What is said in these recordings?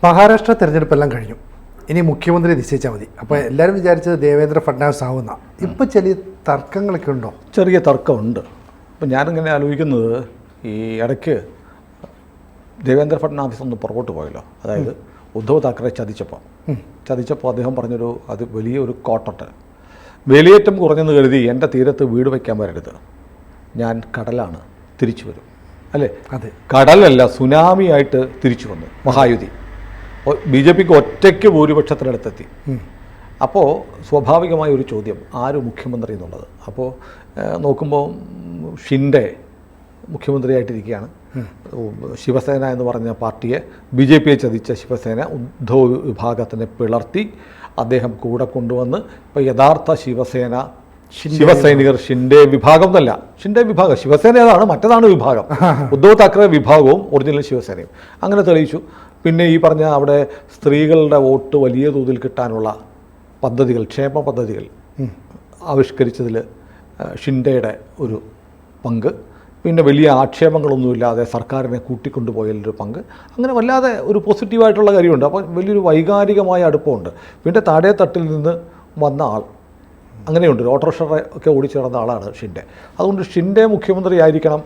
മഹാരാഷ്ട്ര തെരഞ്ഞെടുപ്പെല്ലാം കഴിഞ്ഞു. ഇനി മുഖ്യമന്ത്രി നിശ്ചയിച്ചാൽ മതി. അപ്പോൾ എല്ലാവരും വിചാരിച്ചത് ദേവേന്ദ്ര ഫഡ്നാവിസ് ആവുന്ന. ഇപ്പം ചെറിയ തർക്കങ്ങളൊക്കെ ഉണ്ടോ? ചെറിയ തർക്കമുണ്ട്. അപ്പം ഞാനിങ്ങനെ ആലോചിക്കുന്നത്, ഈ ഇടയ്ക്ക് ദേവേന്ദ്ര ഫഡ്നാവിസ് ഒന്ന് പുറകോട്ട് പോയല്ലോ. അതായത് ഉദ്ധവ് താക്കറെ ചതിച്ചപ്പോൾ അദ്ദേഹം പറഞ്ഞൊരു അത് വലിയൊരു കോട്ടട്ട്, വേലിയേറ്റം കുറഞ്ഞെന്ന് കരുതി എൻ്റെ തീരത്ത് വീട് വയ്ക്കാൻ വരരുത്, ഞാൻ കടലാണ്, തിരിച്ചു വരും. അല്ലേ? അതെ, കടലല്ല, സുനാമിയായിട്ട് തിരിച്ചു വന്നു മഹായുതി. BJPക്ക് ഒറ്റയ്ക്ക് ഭൂരിപക്ഷത്തിനടുത്തെത്തി. അപ്പോൾ സ്വാഭാവികമായ ഒരു ചോദ്യം, ആര് മുഖ്യമന്ത്രി എന്നുള്ളത്. അപ്പോൾ നോക്കുമ്പോൾ ഷിൻഡെ മുഖ്യമന്ത്രിയായിട്ടിരിക്കുകയാണ്. ശിവസേന എന്ന് പറഞ്ഞ പാർട്ടിയെ, BJPയെ ചതിച്ച ശിവസേന ഉദ്ധവ് വിഭാഗത്തിനെ പിളർത്തി അദ്ദേഹം കൂടെ കൊണ്ടുവന്ന് ഇപ്പോൾ യഥാർത്ഥ ശിവസൈനികർ ഷിൻഡെ വിഭാഗം എന്നല്ല, ഷിൻഡെ വിഭാഗം ശിവസേന ഏതാണ്, മറ്റേതാണ് വിഭാഗം. ഉദ്ധവ് താക്കറെ വിഭാഗവും ഒറിജിനൽ ശിവസേനയും അങ്ങനെ തെളിയിച്ചു. പിന്നെ ഈ പറഞ്ഞ അവിടെ സ്ത്രീകളുടെ വോട്ട് വലിയ തോതിൽ കിട്ടാനുള്ള പദ്ധതികൾ, ക്ഷേമ പദ്ധതികൾ ആവിഷ്കരിച്ചതിൽ ഷിൻഡെയുടെ ഒരു പങ്ക്, പിന്നെ വലിയ ആക്ഷേപങ്ങളൊന്നുമില്ലാതെ സർക്കാരിനെ കൂട്ടിക്കൊണ്ടുപോയതിലൊരു പങ്ക്, അങ്ങനെ വല്ലാതെ ഒരു പോസിറ്റീവായിട്ടുള്ള കാര്യമുണ്ട്. അപ്പോൾ വലിയൊരു വൈകാരികമായ അടുപ്പമുണ്ട്. പിന്നെ താഴെ തട്ടിൽ നിന്ന് വന്ന ആൾ, അങ്ങനെയുണ്ട്. ഒരു ഓട്ടോറിക്ഷ ഒക്കെ ഓടിച്ചു നടന്ന ആളാണ് ഷിൻഡെ. അതുകൊണ്ട് ഷിൻഡെ മുഖ്യമന്ത്രി ആയിരിക്കണം.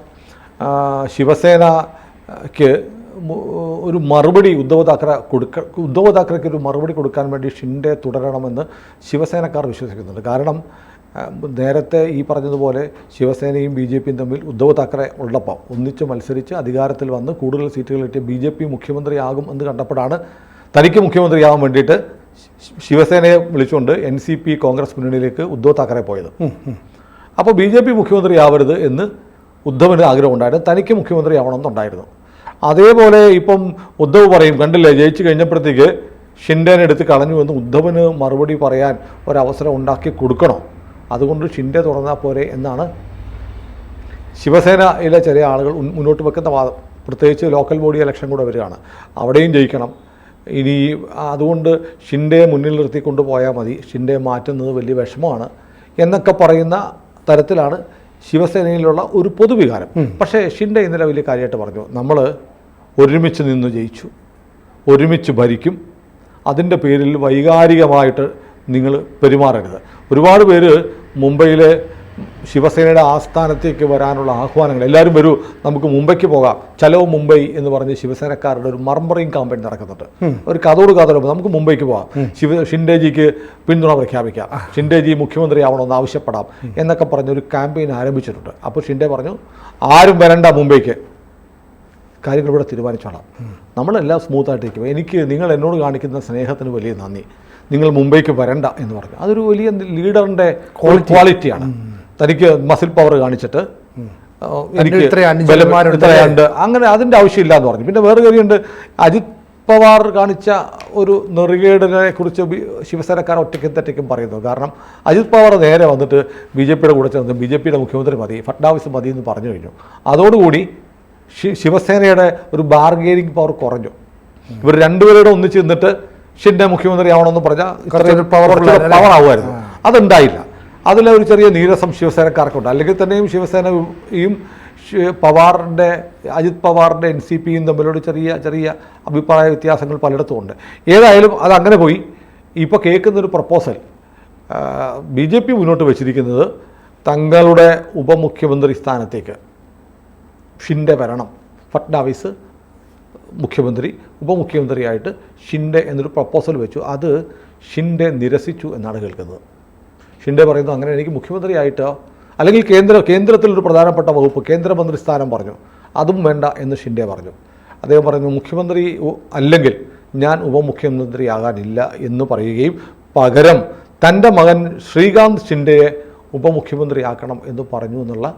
ശിവസേനയ്ക്ക് ഒരു മറുപടി ഉദ്ധവ് താക്കറെക്ക് ഒരു മറുപടി കൊടുക്കാൻ വേണ്ടി ഷിൻഡെ തുടരണമെന്ന് ശിവസേനക്കാർ വിശ്വസിക്കുന്നുണ്ട്. കാരണം നേരത്തെ ഈ പറഞ്ഞതുപോലെ ശിവസേനയും BJPയും തമ്മിൽ ഉദ്ധവ് താക്കറെ ഉള്ളപ്പോൾ ഒന്നിച്ച് മത്സരിച്ച് അധികാരത്തിൽ വന്ന് കൂടുതൽ സീറ്റുകൾ കിട്ടിയ BJP മുഖ്യമന്ത്രിയാകും എന്ന് കണ്ടപ്പോഴാണ് തനിക്ക് മുഖ്യമന്ത്രിയാകാൻ വേണ്ടിയിട്ട് ശിവസേനയെ വിളിച്ചുകൊണ്ട് NCP കോൺഗ്രസ് മുന്നണിയിലേക്ക് ഉദ്ധവ് താക്കറെ പോയത്. അപ്പോൾ BJP മുഖ്യമന്ത്രിയാവരുത് എന്ന് ഉദ്ധവിന് ആഗ്രഹമുണ്ടായിരുന്നു, തനിക്ക് മുഖ്യമന്ത്രി ആവണമെന്നുണ്ടായിരുന്നു. അതേപോലെ ഇപ്പം ഉദ്ധവ് പറയും, കണ്ടില്ലേ ജയിച്ചു കഴിഞ്ഞപ്പോഴത്തേക്ക് ഷിൻഡേനെ എടുത്ത് കളഞ്ഞുവെന്ന് ഉദ്ധവിന് മറുപടി പറയാൻ ഒരവസരം ഉണ്ടാക്കി കൊടുക്കണോ, അതുകൊണ്ട് ഷിൻഡെ തുറന്നാൽ പോരെ എന്നാണ് ശിവസേനയിലെ ചില ആളുകൾ മുന്നോട്ട് വെക്കുന്ന വാദം. പ്രത്യേകിച്ച് ലോക്കൽ ബോഡി ഇലക്ഷൻ കൂടെ വരികയാണ്, അവിടെയും ജയിക്കണം. ഇനി അതുകൊണ്ട് ഷിൻഡയെ മുന്നിൽ നിർത്തിക്കൊണ്ട് പോയാൽ മതി, ഷിൻഡയെ മാറ്റുന്നത് വലിയ വിഷമമാണ് എന്നൊക്കെ പറയുന്ന തരത്തിലാണ് ശിവസേനയിലുള്ള ഒരു പൊതുവികാരം. പക്ഷേ ഷിൻഡെ ഇന്നലെ വലിയ കാര്യമായിട്ട് പറഞ്ഞു, നമ്മൾ ഒരുമിച്ച് നിന്ന് ജയിച്ചു, ഒരുമിച്ച് ഭരിക്കും, അതിൻ്റെ പേരിൽ വൈകാരികമായിട്ട് നിങ്ങൾ പെരുമാറരുത്. ഒരുപാട് പേര് മുംബൈയിലെ ശിവസേനയുടെ ആസ്ഥാനത്തേക്ക് വരാനുള്ള ആഹ്വാനങ്ങൾ, എല്ലാവരും വരൂ നമുക്ക് മുംബൈക്ക് പോകാം, ചലോ മുംബൈ എന്ന് പറഞ്ഞ് ശിവസേനക്കാരുടെ ഒരു മർമറിങ് ക്യാമ്പയിൻ നടക്കുന്നുണ്ട്. ഒരു കഥോട് നമുക്ക് മുംബൈക്ക് പോകാം, ഷിൻഡേജിക്ക് പിന്തുണ പ്രഖ്യാപിക്കാം, ഷിൻഡേജി മുഖ്യമന്ത്രി ആവണമെന്ന് ആവശ്യപ്പെടാം എന്നൊക്കെ പറഞ്ഞൊരു ക്യാമ്പയിൻ ആരംഭിച്ചിട്ടുണ്ട്. അപ്പോൾ ഷിൻഡെ പറഞ്ഞു, ആരും വരണ്ട മുംബൈക്ക്, കാര്യങ്ങൾ ഇവിടെ തീരുമാനിച്ചോളാം, നമ്മളെല്ലാം സ്മൂത്തായിട്ടിരിക്കും, എനിക്ക് നിങ്ങൾ എന്നോട് കാണിക്കുന്ന സ്നേഹത്തിന് വലിയ നന്ദി, നിങ്ങൾ മുംബൈക്ക് വരണ്ട എന്ന് പറഞ്ഞു. അതൊരു വലിയ ലീഡറിൻ്റെ ക്വാളിറ്റിയാണ്. തനിക്ക് മസിൽ പവർ കാണിച്ചിട്ട് എനിക്ക് ഇത്രയുണ്ട്, അങ്ങനെ അതിൻ്റെ ആവശ്യമില്ല എന്ന് പറഞ്ഞു. പിന്നെ വേറെ കാര്യമുണ്ട്, അജിത് പവാർ കാണിച്ച ഒരു നെറുകേടിനെ കുറിച്ച് ശിവസേനക്കാർ ഒറ്റയ്ക്കും തെറ്റയ്ക്കും പറയുന്നു. കാരണം അജിത് പവാർ നേരെ വന്നിട്ട് BJPയുടെ കൂടെ ചേർന്ന് BJPയുടെ മുഖ്യമന്ത്രി മതി, ഫഡ്നാവിസ് മതി എന്ന് പറഞ്ഞു കഴിഞ്ഞു. അതോടുകൂടി ശിവസേനയുടെ ഒരു ബാർഗെയിനിങ് പവർ കുറഞ്ഞു. ഇവർ രണ്ടുപേരുടെ ഒന്നിച്ച് നിന്നിട്ട് ഷിൻഡെ മുഖ്യമന്ത്രി ആവണമെന്ന് പറഞ്ഞാൽ പവർ ആവുമായിരുന്നു, അതുണ്ടായില്ല. അതിലെ ഒരു ചെറിയ നീരസം ശിവസേനക്കാർക്കുണ്ട്. അല്ലെങ്കിൽ തന്നെയും ശിവസേനയും അജിത് പവാറിൻ്റെ NCPയും തമ്മിലൊരു ചെറിയ അഭിപ്രായ വ്യത്യാസങ്ങൾ പലയിടത്തും ഉണ്ട്. ഏതായാലും അതങ്ങനെ പോയി. ഇപ്പോൾ കേൾക്കുന്നൊരു പ്രപ്പോസൽ BJP മുന്നോട്ട് വെച്ചിരിക്കുന്നത്, തങ്ങളുടെ ഉപമുഖ്യമന്ത്രി സ്ഥാനത്തേക്ക് ഷിൻഡെ വരണം, ഫഡ്നാവിസ് മുഖ്യമന്ത്രി, ഉപമുഖ്യമന്ത്രിയായിട്ട് ഷിൻഡെ എന്നൊരു പ്രപ്പോസൽ വെച്ചു. അത് ഷിൻഡെ നിരസിച്ചു എന്നാണ് കേൾക്കുന്നത്. ഷിൻഡെ പറയുന്നു, അങ്ങനെ എനിക്ക് മുഖ്യമന്ത്രിയായിട്ടോ അല്ലെങ്കിൽ കേന്ദ്രത്തിലൊരു പ്രധാനപ്പെട്ട വകുപ്പ്, കേന്ദ്രമന്ത്രി സ്ഥാനം പറഞ്ഞു, അതും വേണ്ട എന്ന് ഷിൻഡെ പറഞ്ഞു. അദ്ദേഹം പറഞ്ഞു, മുഖ്യമന്ത്രി അല്ലെങ്കിൽ ഞാൻ ഉപമുഖ്യമന്ത്രിയാകാനില്ല എന്ന് പറയുകയും പകരം തൻ്റെ മകൻ ശ്രീകാന്ത് ഷിൻഡെയെ ഉപമുഖ്യമന്ത്രിയാക്കണം എന്ന് പറഞ്ഞു എന്നുള്ള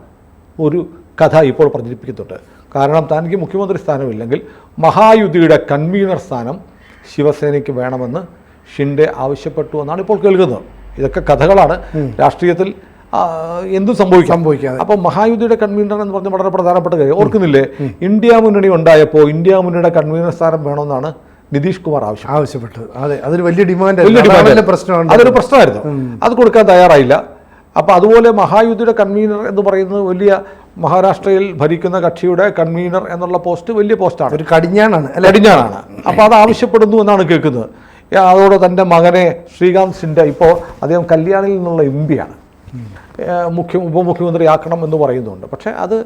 ഒരു കഥ ഇപ്പോൾ പ്രചരിപ്പിക്കുന്നുണ്ട്. കാരണം തനിക്ക് മുഖ്യമന്ത്രി സ്ഥാനമില്ലെങ്കിൽ മഹായുതിയുടെ കൺവീനർ സ്ഥാനം ശിവസേനയ്ക്ക് വേണമെന്ന് ഷിൻഡെ ആവശ്യപ്പെട്ടു എന്നാണ് ഇപ്പോൾ കേൾക്കുന്നത്. ഇതൊക്കെ കഥകളാണ്, രാഷ്ട്രീയത്തിൽ എന്തും സംഭവിക്കാം. അപ്പോൾ മഹായുതിയുടെ കൺവീനർ എന്ന് പറഞ്ഞ വളരെ പ്രധാനപ്പെട്ട കാര്യം ഓർക്കുന്നില്ലേ, ഇന്ത്യ മുന്നണി ഉണ്ടായപ്പോൾ ഇന്ത്യ മുന്നണിയുടെ കൺവീനർ സ്ഥാനം വേണമെന്നാണ് നിതീഷ് കുമാർ ആവശ്യപ്പെട്ടത്. അതെ, അതൊരു വലിയ ഡിമാൻഡ്, അതൊരു പ്രശ്നമായിരുന്നു, അത് കൊടുക്കാൻ തയ്യാറായില്ല. അപ്പോൾ അതുപോലെ മഹായുതിയുടെ കൺവീനർ എന്ന് പറയുന്നത് വലിയ മഹാരാഷ്ട്രയിൽ ഭരിക്കുന്ന കക്ഷിയുടെ കൺവീനർ എന്നുള്ള പോസ്റ്റ് വലിയ പോസ്റ്റാണ്, ഒരു കടിഞ്ഞാണാണ് അല്ലെ? കടിഞ്ഞാണാണ്. അപ്പോൾ അത് ആവശ്യപ്പെടുന്നു എന്നാണ് കേൾക്കുന്നത്. അതോടെ തൻ്റെ മകനെ ശ്രീകാന്ത് ഷിൻഡെ, ഇപ്പോൾ അദ്ദേഹം കല്യാണിൽ നിന്നുള്ള എംപിയാണ്, ഉപമുഖ്യമന്ത്രിയാക്കണം എന്ന് പറയുന്നുണ്ട്. പക്ഷേ അത്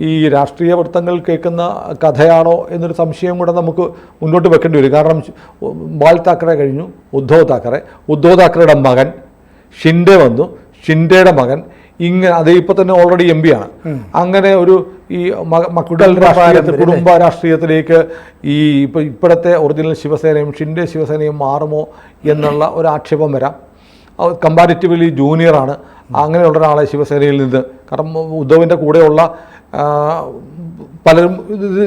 ഈ രാഷ്ട്രീയ വൃത്തങ്ങൾ കേൾക്കുന്ന കഥയാണോ എന്നൊരു സംശയം കൂടെ നമുക്ക് മുന്നോട്ട് വെക്കേണ്ടി വരും. കാരണം ബാൽ താക്കറെ കഴിഞ്ഞു, ഉദ്ധവ് താക്കറെയുടെ മകൻ ഷിൻഡെ വന്നു, ഷിൻഡെയുടെ മകൻ, ഇങ്ങനെ അത് ഇപ്പോൾ തന്നെ ഓൾറെഡി എം പിയാണ്. അങ്ങനെ ഒരു ഈ കുടുംബ രാഷ്ട്രീയത്തിലേക്ക് ഈ ഇപ്പോഴത്തെ ഒറിജിനൽ ശിവസേനയും ഷിൻഡെ ശിവസേനയും മാറുമോ എന്നുള്ള ഒരു ആക്ഷേപം വരാം. കമ്പാരിറ്റീവ്ലി ജൂനിയറാണ്, അങ്ങനെയുള്ള ഒരാളെ ശിവസേനയിൽ നിന്ന്, കാരണം ഉദ്ധവിൻ്റെ കൂടെയുള്ള പലരും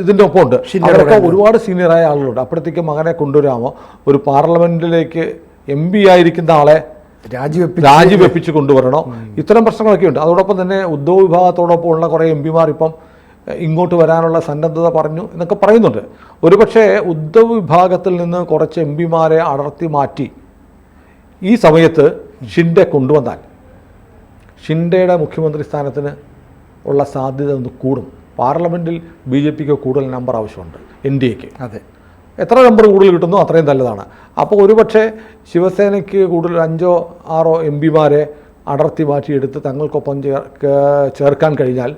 ഇതിൻ്റെ ഒപ്പമുണ്ട്, അവരൊക്കെ ഒരുപാട് സീനിയറായ ആളുകളുണ്ട്. അപ്പോഴത്തേക്ക് മകനെ കൊണ്ടുവരാമോ, ഒരു പാർലമെൻറ്റിലേക്ക് എം പി ആയിരിക്കുന്ന ആളെ രാജിവെപ്പിച്ച് കൊണ്ടുവരണോ, ഇത്തരം പ്രശ്നങ്ങളൊക്കെ ഉണ്ട്. അതോടൊപ്പം തന്നെ ഉദ്ധവ് വിഭാഗത്തോടൊപ്പം ഉള്ള കുറേ എം പിമാർ ഇപ്പം ഇങ്ങോട്ട് വരാനുള്ള സന്നദ്ധത പറഞ്ഞു എന്നൊക്കെ പറയുന്നുണ്ട്. ഒരുപക്ഷെ ഉദ്ധവ് വിഭാഗത്തിൽ നിന്ന് കുറച്ച് എം പിമാരെ അടർത്തി മാറ്റി ഈ സമയത്ത് ഷിൻഡെ കൊണ്ടുവന്നാൽ ഷിൻഡെയുടെ മുഖ്യമന്ത്രി സ്ഥാനത്തിന് ഉള്ള സാധ്യത ഒന്ന് കൂടും. പാർലമെൻറ്റിൽ BJPക്ക് കൂടുതൽ നമ്പർ ആവശ്യമുണ്ട്, NDAക്ക്. അതെ, എത്ര നമ്പർ കൂടുതൽ കിട്ടുന്നു അത്രയും നല്ലതാണ്. അപ്പോൾ ഒരുപക്ഷെ ശിവസേനയ്ക്ക് കൂടുതൽ 5-6 എം പിമാരെ അടർത്തി മാറ്റിയെടുത്ത് തങ്ങൾക്കൊപ്പം ചേർക്കാൻ കഴിഞ്ഞാൽ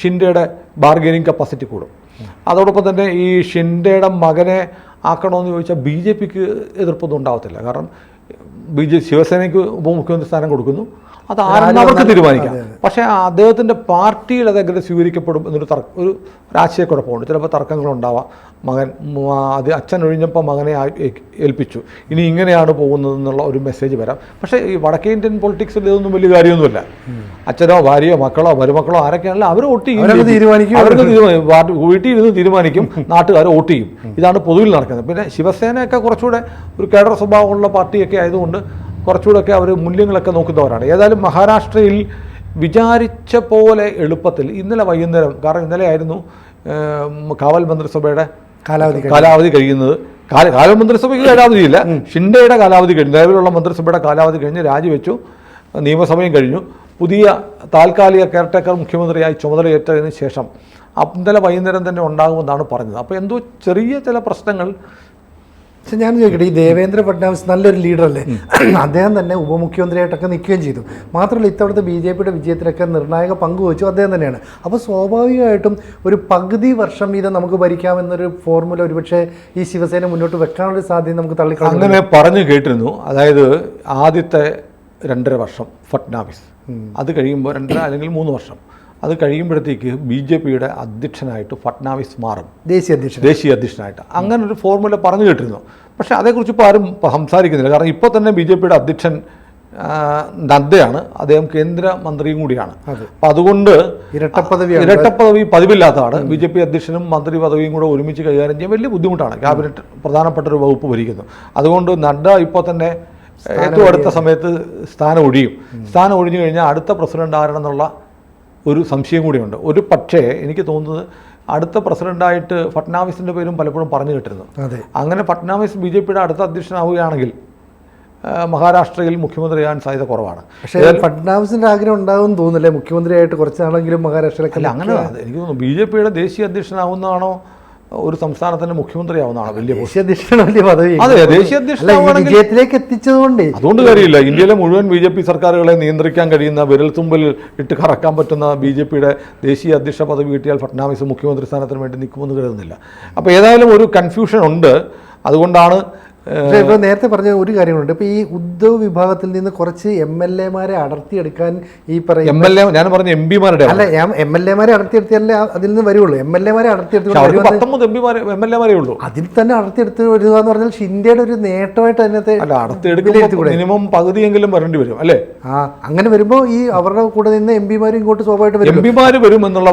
ഷിൻഡെയുടെ ബാർഗെയിനിങ് കപ്പാസിറ്റി കൂടും. അതോടൊപ്പം തന്നെ ഈ ഷിൻഡെയുടെ മകനെ ആക്കണമെന്ന് ചോദിച്ചാൽ BJPക്ക് എതിർപ്പൊന്നും ഉണ്ടാവത്തില്ല. കാരണം ശിവസേനയ്ക്ക് ഉപമുഖ്യമന്ത്രി സ്ഥാനം കൊടുക്കുന്നു, അത് ആരെന്ന് അവർക്ക് തീരുമാനിക്കാം. പക്ഷേ അദ്ദേഹത്തിൻ്റെ പാർട്ടിയിൽ അതെങ്ങനെ സ്വീകരിക്കപ്പെടും എന്നൊരു ഒരു ആശയക്കുഴപ്പമുണ്ട്. ചിലപ്പോൾ തർക്കങ്ങളുണ്ടാവാം. അത് അച്ഛൻ ഒഴിഞ്ഞപ്പോൾ മകനെ ഏൽപ്പിച്ചു, ഇനി ഇങ്ങനെയാണ് പോകുന്നതെന്നുള്ള ഒരു മെസ്സേജ് വരാം. പക്ഷേ ഈ വടക്കേ ഇന്ത്യൻ പൊളിറ്റിക്സിൽ ഇതൊന്നും വലിയ കാര്യമൊന്നുമില്ല. അച്ഛനോ ഭാര്യയോ മക്കളോ മരുമക്കളോ ആരൊക്കെയാണല്ലോ അവർ വോട്ട് ചെയ്യും, അവർക്ക് വീട്ടിൽ ഇരുന്ന് തീരുമാനിക്കും, നാട്ടുകാർ വോട്ട് ചെയ്യും. ഇതാണ് പൊതുവിൽ നടക്കുന്നത്. പിന്നെ ശിവസേനയൊക്കെ കുറച്ചുകൂടെ ഒരു കേഡർ സ്വഭാവമുള്ള പാർട്ടിയൊക്കെ ആയതുകൊണ്ട് കുറച്ചുകൂടെയൊക്കെ അവർ മൂല്യങ്ങളൊക്കെ നോക്കുന്നവരാണ്. ഏതായാലും മഹാരാഷ്ട്രയിൽ വിചാരിച്ച പോലെ എളുപ്പത്തിൽ ഇന്നലെ വൈകുന്നേരം, കാരണം ഇന്നലെ ആയിരുന്നു കാവൽ മന്ത്രിസഭയുടെ കാലാവധി കഴിയുന്നത്. കാവൽ മന്ത്രിസഭയ്ക്ക് കാലാവധിയില്ല, ഷിൻഡെയുടെ കാലാവധി കഴിഞ്ഞു. നിലവിലുള്ള മന്ത്രിസഭയുടെ കാലാവധി കഴിഞ്ഞ് രാജിവെച്ചു, നിയമസഭയും കഴിഞ്ഞു. പുതിയ താൽക്കാലിക കെയർടേക്കർ മുഖ്യമന്ത്രിയായി ചുമതലയേറ്റതിന് ശേഷം ഇന്നലെ വൈകുന്നേരം തന്നെ ഉണ്ടാകുമെന്നാണ് പറഞ്ഞത്. അപ്പോൾ എന്തോ ചെറിയ ചില പ്രശ്നങ്ങൾ. പക്ഷെ ഞാൻ ചോദിക്കട്ടെ, ഈ ദേവേന്ദ്ര ഫഡ്നാവിസ് നല്ലൊരു ലീഡറല്ലേ? അദ്ദേഹം തന്നെ ഉപമുഖ്യമന്ത്രിയായിട്ടൊക്കെ നിൽക്കുകയും ചെയ്തു. മാത്രമല്ല ഇത്തവണത്തെ BJPയുടെ വിജയത്തിലൊക്കെ നിർണായക പങ്ക് വഹിച്ചു അദ്ദേഹം തന്നെയാണ്. അപ്പോൾ സ്വാഭാവികമായിട്ടും ഒരു പകുതി വർഷം വീതം നമുക്ക് ഭരിക്കാമെന്നൊരു ഫോർമുല ഒരുപക്ഷെ ഈ ശിവസേന മുന്നോട്ട് വെക്കാനുള്ള സാധ്യത നമുക്ക് തള്ളിക്കളയാം. അങ്ങനെ പറഞ്ഞു കേട്ടിരുന്നു. അതായത് ആദ്യത്തെ 2.5 വർഷം ഫഡ്നാവിസ്, അത് കഴിയുമ്പോൾ 2.5 അല്ലെങ്കിൽ 3 വർഷം, അത് കഴിയുമ്പോഴത്തേക്ക് BJPയുടെ അധ്യക്ഷനായിട്ട് ഫഡ്നാവിസ് മാറും, ദേശീയ അധ്യക്ഷനായിട്ട്. അങ്ങനെ ഒരു ഫോർമുല പറഞ്ഞു കേട്ടിരുന്നു. പക്ഷേ അതേക്കുറിച്ച് ഇപ്പോൾ ആരും സംസാരിക്കുന്നില്ല. കാരണം ഇപ്പോൾ തന്നെ BJPയുടെ അധ്യക്ഷൻ നദ്ദയാണ്, അദ്ദേഹം കേന്ദ്രമന്ത്രിയും കൂടിയാണ്. അപ്പം അതുകൊണ്ട് ഇരട്ടപ്പദവി പതിവില്ലാത്തതാണ്. BJP അധ്യക്ഷനും മന്ത്രി പദവിയും കൂടെ ഒരുമിച്ച് കൈകാര്യം ചെയ്യാൻ വലിയ ബുദ്ധിമുട്ടാണ്. ക്യാബിനറ്റ് പ്രധാനപ്പെട്ട ഒരു വകുപ്പ് ഭരിക്കുന്നു. അതുകൊണ്ട് നദ്ദ ഇപ്പോൾ തന്നെ ഏറ്റവും അടുത്ത സമയത്ത് സ്ഥാനം ഒഴിഞ്ഞു കഴിഞ്ഞാൽ അടുത്ത പ്രസിഡന്റ് ആരാണെന്നുള്ള ഒരു സംശയം കൂടിയുണ്ട്. ഒരു പക്ഷേ എനിക്ക് തോന്നുന്നത് അടുത്ത പ്രസിഡന്റായിട്ട് ഫഡ്നാവിസിൻ്റെ പേരും പലപ്പോഴും പറഞ്ഞു കേട്ടിരുന്നു. അങ്ങനെ ഫഡ്നാവിസ് BJPയുടെ അടുത്ത അധ്യക്ഷനാവുകയാണെങ്കിൽ മഹാരാഷ്ട്രയിൽ മുഖ്യമന്ത്രിയാകാൻ സാധ്യത കുറവാണ്. പക്ഷേ ഫഡ്നാവിസിൻ്റെ ആഗ്രഹം ഉണ്ടാകുമെന്ന് തോന്നുന്നില്ലേ മുഖ്യമന്ത്രിയായിട്ട് കുറച്ച് നാളെങ്കിലും മഹാരാഷ്ട്രയിലൊക്കെ? അല്ല, അങ്ങനെ എനിക്ക് തോന്നുന്നു BJPയുടെ ദേശീയ അധ്യക്ഷനാവുന്നതാണോ ഒരു സംസ്ഥാനത്തിന്റെ മുഖ്യമന്ത്രിയാവുന്നതാണ് വലിയ പദവി. അതെ, ദേശീയ വിജയത്തിലേക്ക് എത്തിച്ചതുകൊണ്ട് അതുകൊണ്ട് കാര്യമില്ല. ഇന്ത്യയിലെ മുഴുവൻ BJP സർക്കാരുകളെ നിയന്ത്രിക്കാൻ കഴിയുന്ന, വിരൽത്തുമ്പിൽ ഇട്ട് കറക്കാൻ പറ്റുന്ന BJPയുടെ ദേശീയ അധ്യക്ഷ പദവി കിട്ടിയാൽ ഫഡ്നാവിസ് മുഖ്യമന്ത്രി സ്ഥാനത്തിന് വേണ്ടി നിൽക്കുമെന്ന് കരുതുന്നില്ല. അപ്പോൾ ഏതായാലും ഒരു കൺഫ്യൂഷൻ ഉണ്ട്. അതുകൊണ്ടാണ് ഇപ്പോൾ നേരത്തെ പറഞ്ഞ ഒരു കാര്യങ്ങളുണ്ട്. ഇപ്പോൾ ഈ ഉദ്ധവ് വിഭാഗത്തിൽ നിന്ന് കുറച്ച് MLA-മാരെ അടർത്തിയെടുക്കാൻ ഈ പറയുന്ന ഞാൻ പറഞ്ഞ MPമാരുടെ അല്ല, MLA-മാരെ അടർത്തിയെടുത്താലേ അതിൽ നിന്ന് വരുള്ളൂ. MLA-മാരെ അടർത്തിയെടുത്ത് 19 MLA-മാരേ ഉള്ളൂ. അതിൽ തന്നെ അടർത്തിയെടുത്ത് വരിക എന്ന് പറഞ്ഞാൽ ഷിൻഡെയുടെ ഒരു നേട്ടമായിട്ട് അതിനകത്ത് മിനിമം പകുതിയെങ്കിലും വരേണ്ടി വരും അല്ലേ? അങ്ങനെ വരുമ്പോൾ ഈ അവരുടെ കൂടെ നിന്ന് MPമാരും ഇങ്ങോട്ട് സ്വാഭാവികമായിട്ട് MPമാർ വരും എന്നുള്ള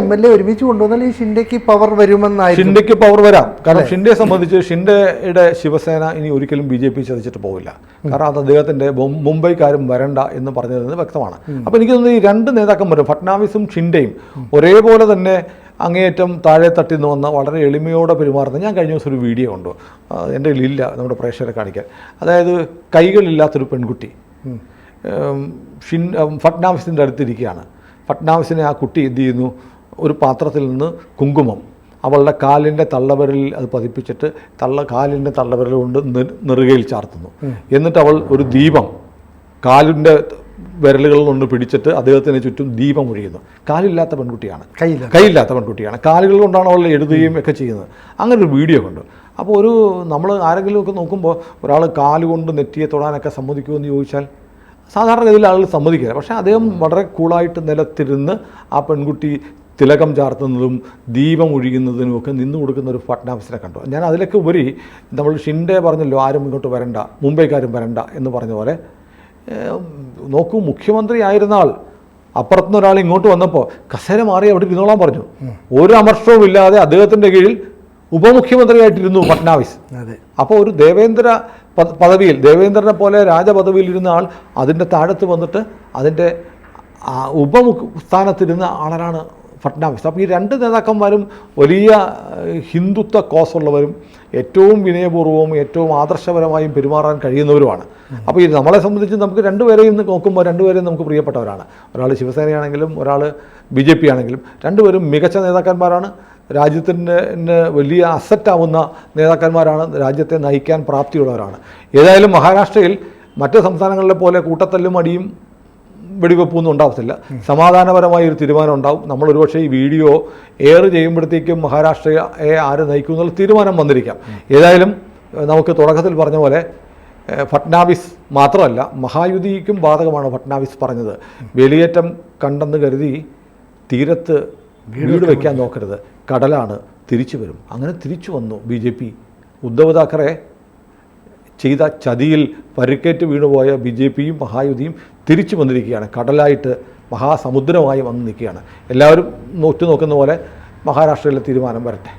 MLA ഒരുമിച്ച് കൊണ്ടുവന്നാൽ ഈ ഷിൻഡെക്ക് പവർ വരുമെന്നായി. ഷിൻഡെക്ക് പവർ വരാം. കാരണം ഷിൻഡെയെ സംബന്ധിച്ച് ഷിൻഡെയുടെ ശിവസേന ഇനി ഒരിക്കലും BJP ചതിച്ചിട്ട് പോകില്ല. കാരണം അത് അദ്ദേഹത്തിൻ്റെ മുംബൈക്കാരും വരണ്ട എന്ന് പറഞ്ഞത് വ്യക്തമാണ്. അപ്പോൾ എനിക്ക് തോന്നുന്നു ഈ 2 നേതാക്കന്മാരും ഫഡ്നാവിസും ഷിൻഡെയും ഒരേപോലെ തന്നെ അങ്ങേയറ്റം താഴെ തട്ടിന്ന് വന്ന വളരെ എളിമയോടെ പെരുമാറുന്നത്. ഞാൻ കഴിഞ്ഞ ദിവസം ഒരു വീഡിയോ കണ്ടു, എൻ്റെ കയ്യിലില്ല, നമ്മുടെ പ്രേക്ഷകരെ കാണിക്കാൻ. അതായത് കൈകളില്ലാത്തൊരു പെൺകുട്ടി ഫഡ്നാവിസിൻ്റെ അടുത്തിരിക്കുകയാണ്. ഫട്നാവിസിനെ ആ കുട്ടി എന്ത് ചെയ്യുന്നു, ഒരു പാത്രത്തിൽ നിന്ന് കുങ്കുമം അവളുടെ കാലിൻ്റെ തള്ളവിരലിൽ അത് പതിപ്പിച്ചിട്ട് കാലിൻ്റെ തള്ളവിരൽ കൊണ്ട് നെറുകയിൽ ചാർത്തുന്നു. എന്നിട്ട് അവൾ ഒരു ദീപം കാലിൻ്റെ വിരലുകളിൽ കൊണ്ട് പിടിച്ചിട്ട് അദ്ദേഹത്തിന് ചുറ്റും ദീപം ഒഴിയുന്നു. കാലില്ലാത്ത പെൺകുട്ടിയാണ്, കൈയില്ലാത്ത പെൺകുട്ടിയാണ്. കാലുകൾ കൊണ്ടാണ് അവൾ എഴുതുകയും ഒക്കെ ചെയ്യുന്നത്. അങ്ങനെ ഒരു വീഡിയോ കണ്ടു. അപ്പോൾ നമ്മൾ ആരെങ്കിലുമൊക്കെ നോക്കുമ്പോൾ ഒരാൾ കാലുകൊണ്ട് നെറ്റിയെ തൊടാനൊക്കെ സമ്മതിക്കുമെന്ന് ചോദിച്ചാൽ സാധാരണ ഇതിൽ ആളുകൾ സമ്മതിക്കില്ല. പക്ഷേ അദ്ദേഹം വളരെ കൂളായിട്ട് നിലത്തിരുന്ന് ആ പെൺകുട്ടി തിലകം ചാർത്തുന്നതും ദീപം ഒഴിയുന്നതിനുമൊക്കെ നിന്ന് കൊടുക്കുന്ന ഒരു ഫട്നാവിസിനെ കണ്ടു. ഞാൻ അതിലൊക്കെ ഉപരി നമ്മൾ ഷിൻഡെ പറഞ്ഞല്ലോ, ആരും ഇങ്ങോട്ട് വരണ്ട, മുംബൈക്കാരും വരണ്ട എന്ന് പറഞ്ഞ പോലെ നോക്കൂ, മുഖ്യമന്ത്രി ആയിരുന്ന ആൾ അപ്പുറത്തുനിന്ന് ഒരാൾ ഇങ്ങോട്ട് വന്നപ്പോൾ കസേര മാറി അവിടെ ഇരുന്നോളാൻ പറഞ്ഞു. ഒരു അമർഷവും ഇല്ലാതെ അദ്ദേഹത്തിൻ്റെ കീഴിൽ ഉപമുഖ്യമന്ത്രിയായിട്ടിരുന്നു ഫട്നാവിസ്. അപ്പോൾ ഒരു ദേവേന്ദ്ര പദവിയിൽ, ദേവേന്ദ്രനെ പോലെ രാജപദവിയിൽ ഇരുന്ന ആൾ അതിൻ്റെ താഴത്ത് വന്നിട്ട് അതിൻ്റെ സ്ഥാനത്തിരുന്ന ആളാണ് ഫട്നാവിസ്. അപ്പോൾ ഈ രണ്ട് നേതാക്കന്മാരും വലിയ ഹിന്ദുത്വ കോസുള്ളവരും ഏറ്റവും വിനയപൂർവ്വവും ഏറ്റവും ആദർശപരമായും പെരുമാറാൻ കഴിയുന്നവരുമാണ്. അപ്പോൾ ഇത് നമ്മളെ സംബന്ധിച്ച് നമുക്ക് രണ്ടുപേരെയും നോക്കുമ്പോൾ രണ്ടുപേരെയും നമുക്ക് പ്രിയപ്പെട്ടവരാണ്. ഒരാൾ ശിവസേനയാണെങ്കിലും ഒരാൾ BJP ആണെങ്കിലും രണ്ടുപേരും മികച്ച നേതാക്കന്മാരാണ്. രാജ്യത്തിന് വലിയ അസറ്റാവുന്ന നേതാക്കന്മാരാണ്, രാജ്യത്തെ നയിക്കാൻ പ്രാപ്തിയുള്ളവരാണ്. ഏതായാലും മഹാരാഷ്ട്രയിൽ മറ്റ് സംസ്ഥാനങ്ങളിലെ പോലെ കൂട്ടത്തല്ലും അടിയും വെടിവെപ്പൊന്നും ഉണ്ടാവത്തില്ല. സമാധാനപരമായ ഒരു തീരുമാനം ഉണ്ടാവും. നമ്മൾ ഒരുപക്ഷെ ഈ വീഡിയോ എയർ ചെയ്യുമ്പോഴത്തേക്കും മഹാരാഷ്ട്രയെ ആര് നയിക്കും എന്നുള്ള തീരുമാനം വന്നിരിക്കാം. ഏതായാലും നമുക്ക് തുടക്കത്തിൽ പറഞ്ഞ പോലെ ഫട്നാവിസ് മാത്രമല്ല, മഹായുതിക്കും ബാധകമാണ് ഫട്നാവിസ് പറഞ്ഞത്. വേലിയേറ്റം കണ്ടെന്ന് കരുതി തീരത്ത് വീട് വയ്ക്കാൻ നോക്കരുത്, കടലാണ്, തിരിച്ചു വരും. അങ്ങനെ തിരിച്ചു വന്നു BJP. ഉദ്ധവ് താക്കറെ ചെയ്ത ചതിയിൽ പരിക്കേറ്റ് വീണുപോയ BJPയും മഹായുതിയും തിരിച്ചു വന്നിരിക്കുകയാണ്. കടലായിട്ട് മഹാസമുദ്രമായി വന്ന് നിൽക്കുകയാണ്. എല്ലാവരും നോക്കുന്ന പോലെ മഹാരാഷ്ട്രയിലെ തീരുമാനം വരട്ടെ.